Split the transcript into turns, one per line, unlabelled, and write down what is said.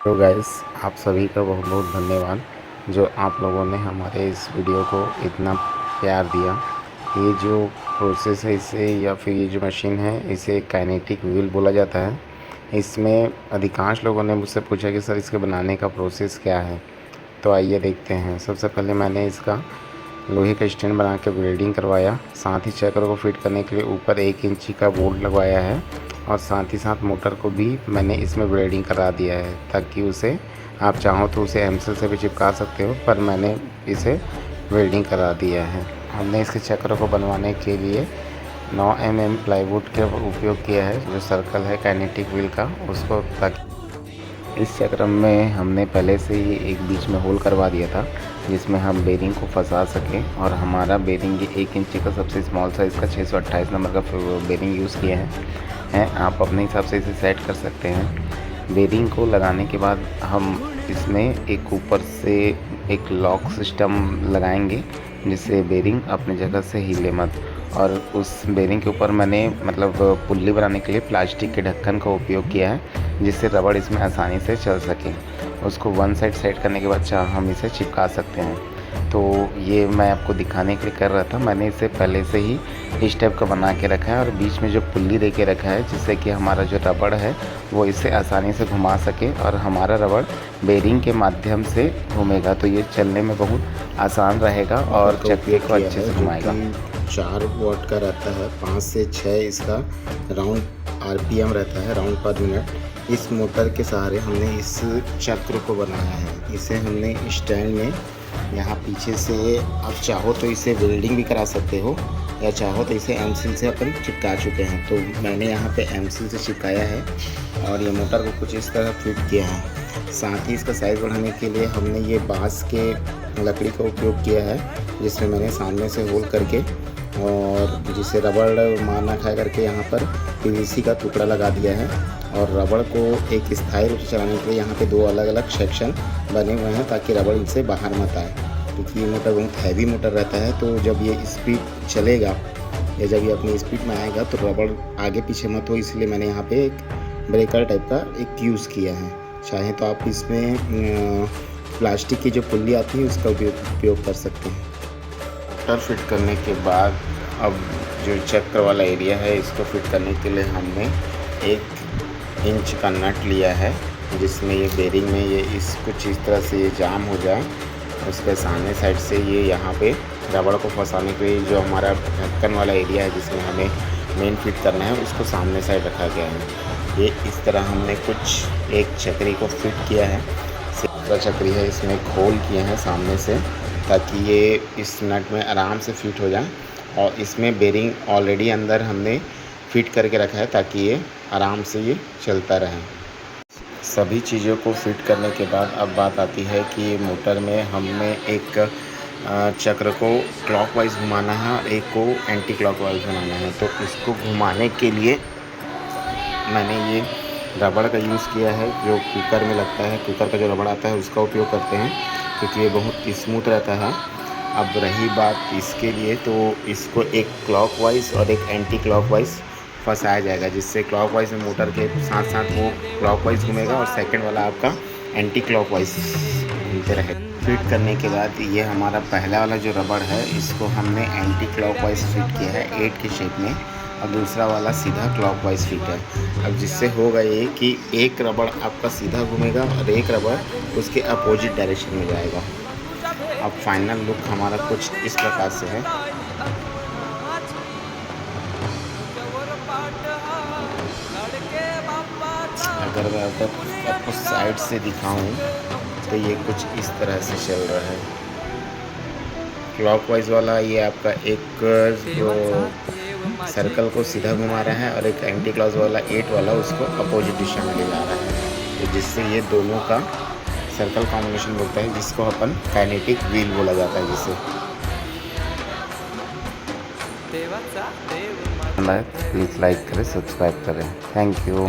तो गाइस, आप सभी का बहुत बहुत धन्यवाद जो आप लोगों ने हमारे इस वीडियो को इतना प्यार दिया। ये जो प्रोसेस है इसे या फिर ये जो मशीन है इसे काइनेटिक व्हील बोला जाता है। इसमें अधिकांश लोगों ने मुझसे पूछा कि सर इसके बनाने का प्रोसेस क्या है, तो आइए देखते हैं। सबसे पहले मैंने इसका लोहे का स्टैंड बना के वेल्डिंग करवाया। साथ ही चक्र को फिट करने के लिए ऊपर 1 इंची का बोल्ट लगवाया है और साथ ही साथ मोटर को भी मैंने इसमें वेल्डिंग करा दिया है, ताकि उसे आप चाहो तो उसे एमसिल से भी चिपका सकते हो, पर मैंने इसे वेल्डिंग करा दिया है। हमने इसके चक्र को बनवाने के लिए 9 mm प्लाईवुड का उपयोग किया है, जो सर्कल है काइनेटिक व्हील का उसको, ताकि इस चक्र में हमने पहले से ही एक बीच में होल करवा दिया था जिसमें हम बेरिंग को फंसा सकें। और हमारा बेरिंग ये 1 इंची का सबसे स्मॉल साइज़ का 628 नंबर का बेरिंग यूज़ किया है। आप अपने हिसाब से इसे सेट कर सकते हैं। बेरिंग को लगाने के बाद हम इसमें एक ऊपर से एक लॉक सिस्टम लगाएंगे जिससे बेरिंग अपनी जगह से हिले मत। और उस बेरिंग के ऊपर मैंने पुल्ली बनाने के लिए प्लास्टिक के ढक्कन का उपयोग किया है, जिससे रबड़ इसमें आसानी से चल सके। उसको वन साइड सेट करने के बाद हम इसे चिपका सकते हैं। तो ये मैं आपको दिखाने के लिए कर रहा था। मैंने इसे पहले से ही इस टाइप का बना के रखा है और बीच में जो पुल्ली दे के रखा है, जिससे कि हमारा जो रबड़ है वो इसे आसानी से घुमा सके और हमारा रबड़ बेरिंग के माध्यम से घूमेगा, तो ये चलने में बहुत आसान रहेगा और चक्के को अच्छे से घुमाएगा।
4 वॉट का रहता है, 5 से 6 इसका राउंड RPM रहता है, राउंड पर मिनट। इस मोटर के सहारे हमने इस चक्र को बनाया है। इसे हमने स्टैंड में यहाँ पीछे से, आप चाहो तो इसे वेल्डिंग भी करा सकते हो या चाहो तो इसे एमसिल से अपन चिपका चुके हैं। तो मैंने यहाँ पे एमसिल से चिपकाया है और ये मोटर को कुछ इस तरह फिट किया है। साथ ही इसका साइज़ बढ़ाने के लिए हमने ये बांस के लकड़ी का उपयोग किया है, जिसमें मैंने सामने से होल करके और जिसे रबड़ मार ना खाए करके यहाँ पर PVC का टुकड़ा लगा दिया है। और रबड़ को एक स्थायी रूप से चलाने के लिए यहाँ पे 2 अलग अलग सेक्शन बने हुए हैं, ताकि रबड़ इनसे बाहर मत आए। क्योंकि ये मोटर बहुत हैवी मोटर रहता है, तो जब ये स्पीड चलेगा या जब ये अपनी स्पीड में आएगा तो रबड़ आगे पीछे मत हो, इसलिए मैंने यहाँ पे एक ब्रेकर टाइप का एक यूज़ किया है। चाहे तो आप इसमें प्लास्टिक की जो पुल्ली आती है उसका उपयोग कर सकते हैं।
मोटर फिट करने के बाद अब जो चक्र वाला एरिया है इसको फिट करने के लिए हमने 1 इंच का नट लिया है, जिसमें ये बेरिंग में ये कुछ इस तरह से ये जाम हो जाए। उसके सामने साइड से ये यहाँ पे रबड़ को फंसाने के लिए जो हमारा ढक्कन वाला एरिया है जिसमें हमें मेन फिट करना है, उसको सामने साइड रखा गया है। ये इस तरह हमने कुछ एक छतरी को फिट किया है। दूसरा छतरी है, इसमें खोल किए हैं सामने से, ताकि ये इस नट में आराम से फिट हो जाए। और इसमें बेरिंग ऑलरेडी अंदर हमने फिट करके रखा है, ताकि ये आराम से ये चलता रहे। सभी चीज़ों को फिट करने के बाद अब बात आती है कि मोटर में हमने एक चक्र को क्लॉकवाइज घुमाना है और एक को एंटी क्लॉकवाइज घुमाना है। तो इसको घुमाने के लिए मैंने ये रबड़ का यूज़ किया है, जो कुकर में लगता है। कुकर का जो रबड़ आता है उसका उपयोग करते हैं, क्योंकि ये बहुत स्मूथ रहता है। अब रही बात इसके लिए, तो इसको एक क्लॉकवाइज और एक एंटी क्लॉकवाइज फंसाया जाएगा, जिससे क्लॉकवाइज में मोटर के साथ साथ वो क्लॉकवाइज घूमेगा और सेकंड वाला आपका एंटी क्लॉकवाइज घूमते रहेगा। फिट करने के बाद ये हमारा पहला वाला जो रबड़ है इसको हमने एंटी क्लॉकवाइज फिट किया है 8 के शेप में, और दूसरा वाला सीधा क्लॉकवाइज फिट है। अब जिससे होगा ये कि एक रबड़ आपका सीधा घूमेगा और एक रबड़ उसके अपोजिट डायरेक्शन में जाएगा। अब फाइनल लुक हमारा कुछ इस प्रकार से है। अगर मैं आपको साइड से दिखाऊं तो ये कुछ इस तरह से चल रहा है। क्लॉकवाइज वाला ये आपका एक जो सर्कल को सीधा घुमा रहा है और एक एंटी क्लॉक वाला 8 वाला उसको अपोजिट दिशा में ले जा रहा है। तो जिससे ये दोनों का सर्कल कॉम्बिनेशन बोलता है, जिसको अपन काइनेटिक व्हील बोला जाता है। जिसे प्लीज़ लाइक करें, सब्सक्राइब करें। Thank you.